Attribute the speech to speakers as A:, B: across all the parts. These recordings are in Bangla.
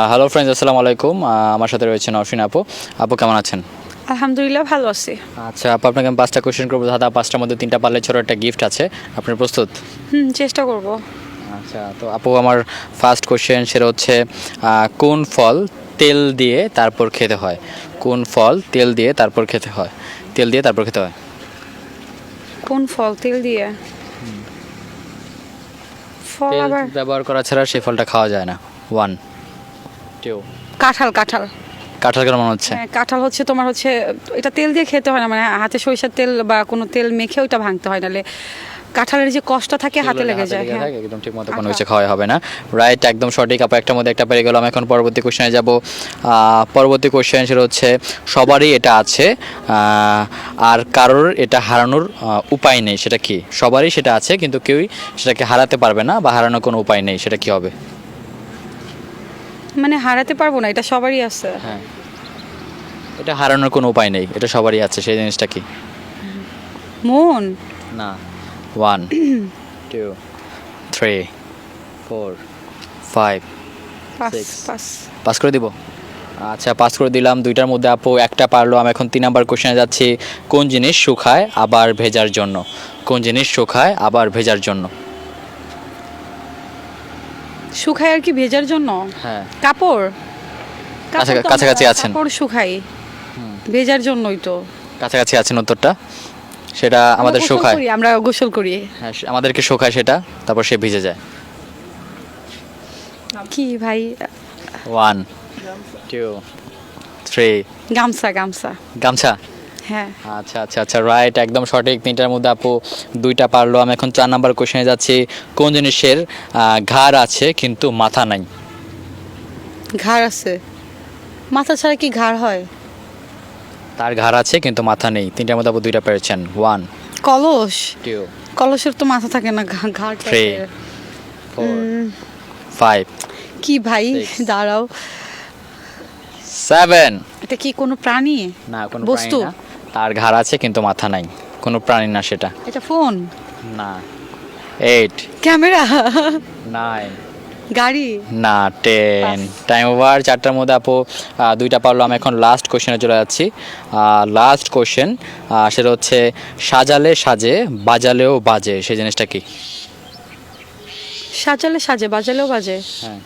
A: হ্যালো ফ্রেন্ডস, আসসালামু আলাইকুম। আমার সাথে রয়েছেন অশ্বিন আপু। আপু কেমন আছেন?
B: আলহামদুলিল্লাহ ভালো আছি।
A: আচ্ছা আপু, আপনাকে আমি 5টা কোয়েশ্চেন করবো। দাদা 5টার মধ্যে 3টা পারলে ছোটো একটা গিফট আছে। আপনি প্রস্তুত?
B: চেষ্টা করব।
A: আচ্ছা, তো আপু আমার ফার্স্ট কোয়েশ্চেন সেটা হচ্ছে কোন ফল তেল দিয়ে তারপর খেতে হয়? কোন ফল তেল দিয়ে তারপর খেতে হয়? তেল দিয়ে তারপর খেতে হয়।
B: কোন ফল তেল দিয়ে? ফল
A: তেল
B: আবার
A: ব্যবহার করা ছাড়া সেই ফলটা খাওয়া যায় না। 1 2
B: কাঁঠাল কাঁঠাল।
A: কাঁঠাল কেন মনে হচ্ছে?
B: হ্যাঁ, কাঁঠাল হচ্ছে তোমার হচ্ছে এটা তেল দিয়ে খেতে হয় না, মানে হাতে সরিষার তেল বা কোনো তেল মেখে ওইটা ভাঙতে হয়, নাহলে কাঁঠালের যে কষ্ট থাকে হাতে লেগে যায়। হ্যাঁ,
A: থাকে, একদম ঠিক মতো কোনো
B: আচ্ছা।
A: কিছু খাওয়া হবে না। রাইট, একদম সঠিক আপু। একটার মধ্যে একটা পেরে গেলাম। এখন পরবর্তী কোশ্চেনে যাব। পরবর্তী কোশ্চেন সেটা হচ্ছে সবারই এটা আছে, আর কারোর এটা হারানোর উপায় নেই। সেটা কি? সবারই সেটা আছে কিন্তু কেউই সেটাকে হারাতে পারবে না বা হারানোর কোনো উপায় নেই। সেটা কি হবে?
B: মানে হারাতে পারবো না, এটা সবারই আছে।
A: হ্যাঁ, এটা হারানোর কোনো উপায় নেই, এটা সবারই আছে। সেই জিনিসটা কি?
B: মন।
A: না। 1 2 3 4 5
B: পাস
A: 6
B: পাস।
A: পাস করে দিব। আচ্ছা, পাস করে দিলাম। 2টার মধ্যে আপু একটা পারলো। আমি এখন 3 নাম্বার কোশ্চেনে যাচ্ছি। কোন জিনিস শুকায় আবার ভেজার জন্য? কোন জিনিস শুকায় আবার ভেজার জন্য?
B: শুকাই আর কি ভেজার জন্য?
A: হ্যাঁ,
B: কাপড়। কাপড় তো
A: কাছাকাছি
B: আমরা
A: আছেন।
B: কাপড় শুকাই ভেজার জন্যই তো।
A: কাছাকাছি আছেন উত্তরটা। সেটা
B: আমরা
A: আমাদের
B: গোসল
A: শুকায়।
B: করি, আমরা গোসল করি।
A: হ্যাঁ, আমাদেরকে শুকায় সেটা, তারপর সে ভিজে যায়।
B: কি ভাই?
A: 1 2 3
B: গামছা গামছা।
A: গামছা।
B: হ্যাঁ,
A: আচ্ছা আচ্ছা আচ্ছা, রাইট, একদম সঠিক। 3টার মধ্যে আপু 2টা পারলো। আমি এখন 4 নাম্বার কোশ্চেনে যাচ্ছি। কোন জিনিসের ঘাড় আছে কিন্তু মাথা নাই?
B: ঘাড় আছে, মাথা ছাড়া কি ঘাড় হয়?
A: তার ঘাড় আছে কিন্তু মাথা নেই। 3টার মধ্যে আপু 2টা পেরেছেন। 1
B: কলস।
A: 2
B: কলসের তো মাথা থাকে না, ঘাড় থাকে।
A: 3 4 5
B: কি ভাই?
A: 6
B: দাঁড়াও,
A: 7
B: এটা কি কোনো প্রাণী?
A: না, কোনো
B: বস্তু?
A: প্রাণী না। তার ঘাড় আছে কিন্তু মাথা নাই। কোনো প্রাণী না সেটা।
B: এটা ফোন?
A: না। 8
B: ক্যামেরা?
A: 9
B: গাড়ি?
A: না। 10 টাইম ওভার। 4টার মধ্যে আপু 2টা পারলো। আমি এখন লাস্ট কোশ্চেনে চলে যাচ্ছি। লাস্ট কোশ্চেন সেটা হচ্ছে সাজালে সাজে বাজালেও বাজে, সেই জিনিসটা কি?
B: সাজালে সাজে বাজালেও বাজে?
A: হ্যাঁ।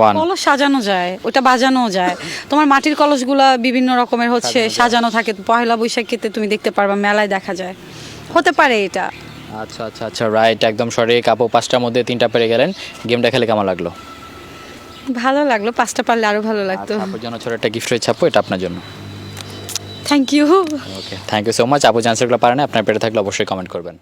A: 1
B: কলস সাজানো যায়, ওটা বাজানো যায়। তোমার মাটির কলসগুলা বিভিন্ন রকমের হচ্ছে সাজানো থাকে, পয়লা বৈশাখীতে তুমি দেখতে পারবা, মেলায় দেখা যায়। হতে পারে এটা।
A: আচ্ছা আচ্ছা আচ্ছা, রাইট, একদম সঠিক আপু। 5টার মধ্যে 3টা পেরে গেলেন। গেমটা খেলে কেমন লাগলো?
B: ভালো লাগলো, 5টা পারলে আরো ভালো লাগতো।
A: আচ্ছা, আপুর জন্য ছোট একটা গিফট রয়েছে আপু, এটা আপনার জন্য।
B: Thank you.
A: Okay, thank you so much. আপু যে আনসারগুলো পারেন আপনার পেটে থাকলে অবশ্যই কমেন্ট করবেন।